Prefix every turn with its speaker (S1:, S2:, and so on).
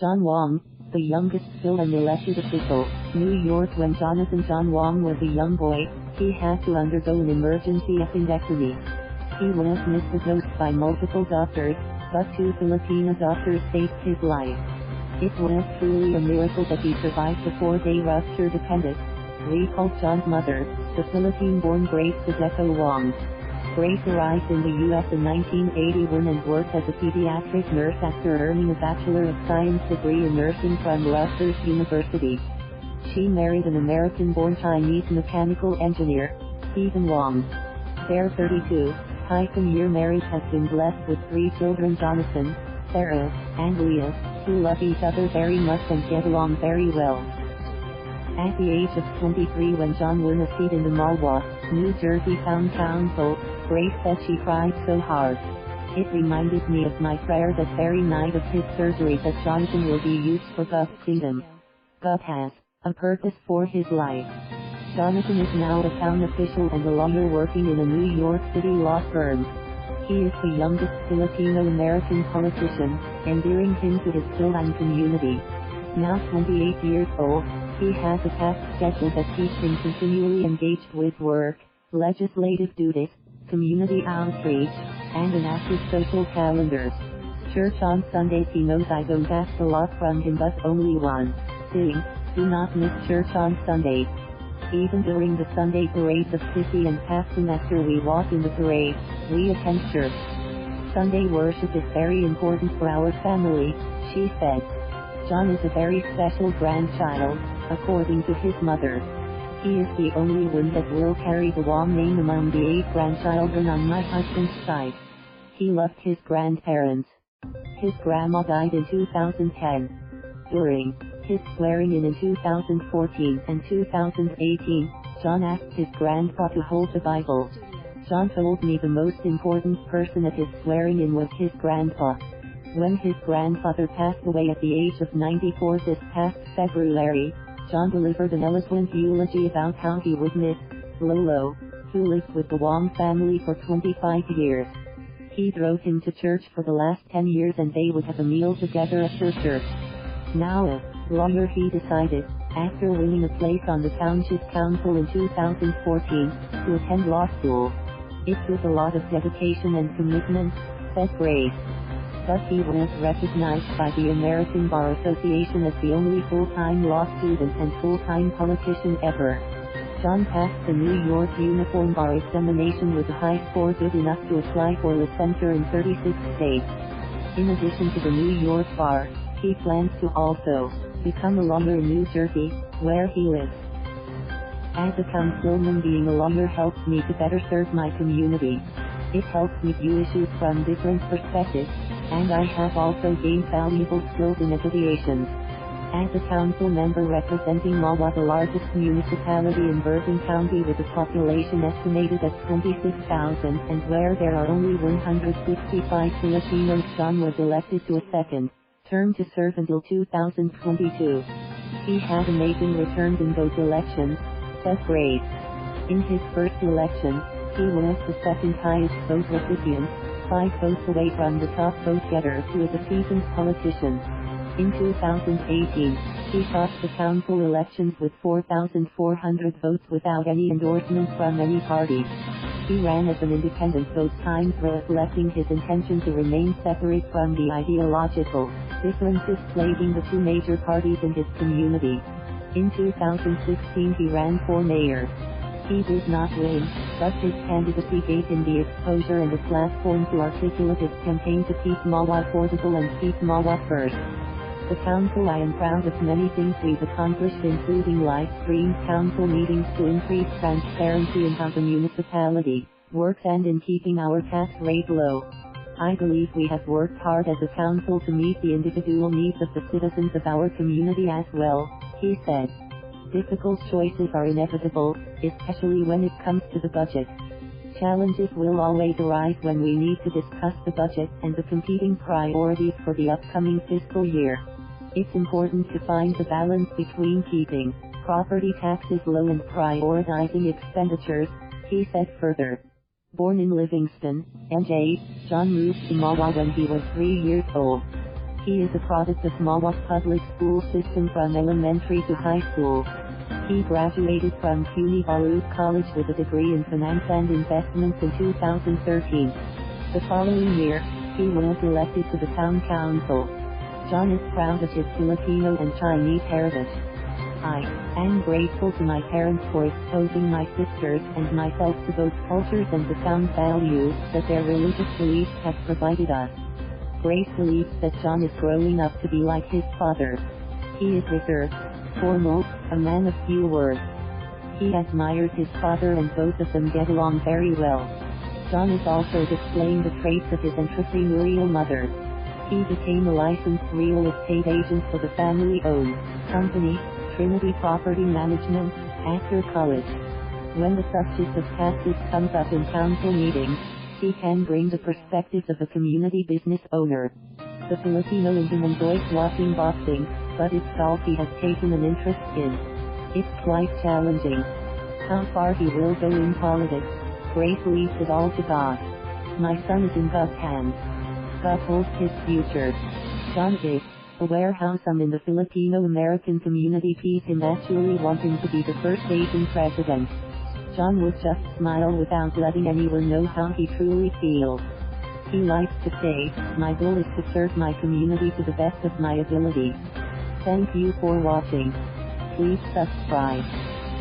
S1: Jon Wong, the youngest Fil-Am elected official, New York. When Jon Wong was a young boy, he had to undergo an emergency appendectomy. He was misdiagnosed by multiple doctors, but 2 Filipino doctors saved his life. It was truly a miracle that he survived the 4-day ruptured appendix. Recalled Jon's mother, the Filipine-born Grace Sideco Wong. Grace arrived in the U.S. in 1981 and worked as a pediatric nurse after earning a Bachelor of Science degree in nursing from Rutgers University. She married an American-born Chinese mechanical engineer, Jon Wong. Their 32-year marriage has been blessed with 3 children: Jonathan, Sarah, and Leah, who love each other very much and get along very well. At the age of 23, when Jon won a seat in the Mahwah, New Jersey Town Council, Grace said she cried so hard. "It reminded me of my prayer that very night of his surgery that Jonathan will be used for God's kingdom. God has a purpose for his life." Jonathan is now a town official and no longer working in a New York City law firm. He is the youngest Filipino American politician, endearing him to his Fil-Am community. Now 28 years old, he has a packed schedule that keeps him continually engaged with work, legislative duties, community outreach, and an active social calendar. Church on Sundays. He knows I don't ask a lot from him, but only one thing: do not miss church on Sundays. Even during the Sunday parades of PIDCI and PAFCOM, after we walk in the parade, we attend church. "Sunday worship is very important for our family," she said. Jon is a very special grandchild, according to his mother. "He is the only one that will carry the Wong name among the 8 grandchildren on my husband's side. He loved his grandparents. His grandma died in 2010. During his swearing-in 2014 and 2018, Jon asked his grandpa to hold the Bible. Jon told me the most important person at his swearing-in was his grandpa. When his grandfather passed away at the age of 94 this past February, Jon delivered an eloquent eulogy about how he would miss Lolo, who lived with the Wong family for 25 years. He drove him to church for the last 10 years and they would have a meal together after church. Now as lawyer, he decided, after winning a place on the Township Council in 2014, to attend law school. "It took a lot of dedication and commitment," said Grace. But he was recognized by the American Bar Association as the only full-time law student and full-time politician ever. Jon passed the New York Uniform Bar examination with a high score good enough to apply for licensure in 36 states. In addition to the New York Bar, he plans to also become a lawyer in New Jersey, where he lives. "As a councilman, being a lawyer helps me to better serve my community. It helps me view issues from different perspectives, and I have also gained valuable skills in negotiations." As a council member representing Mahwah, the largest municipality in Bergen County with a population estimated at 26,000 and where there are only 165 Filipinos, Jon was elected to a second term to serve until 2022. "He had amazing returns in those elections," said Grace. In his first election, he was the second highest vote recipient, 5 votes away from the top vote getter, who is a seasoned politician. In 2018, he topped the council elections with 4,400 votes without any endorsement from any party. He ran as an independent, both times reflecting his intention to remain separate from the ideological differences plaguing the 2 major parties in his community. In 2016, he ran for mayor. He did not win, but his candidacy gave him the exposure and a platform to articulate his campaign to keep Mahwah affordable and keep Mahwah first. "The council, I am proud of many things we've accomplished, including live-streamed council meetings to increase transparency in how the municipality works and in keeping our tax rate low. I believe we have worked hard as a council to meet the individual needs of the citizens of our community as well," he said. "Difficult choices are inevitable, especially when it comes to the budget. Challenges will always arise when we need to discuss the budget and the competing priorities for the upcoming fiscal year. It's important to find the balance between keeping property taxes low and prioritizing expenditures," he said further. Born in Livingston, NJ, Jon moved to Mahwah when he was 3 years old. He is a product of Mahwah public school system from elementary to high school. He graduated from CUNY Baruch College with a degree in finance and investments in 2013. The following year, he was elected to the town council. Jon is proud of his Filipino and Chinese heritage. I am grateful to my parents for exposing my sisters and myself to those cultures and the sound values that their religious beliefs have provided us. Grace believes that Jon is growing up to be like his father. He is reserved, formal, a man of few words. He admires his father and both of them get along very well. Jon is also displaying the traits of his entrepreneurial mother. He became a licensed real estate agent for the family-owned company, Trinity Property Management, after college. When the subject of taxes comes up in council meetings, he can bring the perspectives of a community business owner. The Filipino in him enjoys watching boxing, but it's golf he has taken an interest in. It's quite challenging. How far he will go in politics, Grace leaves it all to God. My son is in God's hands. God holds his future. Jon is a warehousem in the Filipino American community. Him actually wanting to be the first Asian president. Jon would just smile without letting anyone know how he truly feels. He likes to say, my goal is to serve my community to the best of my ability. Thank you for watching. Please subscribe.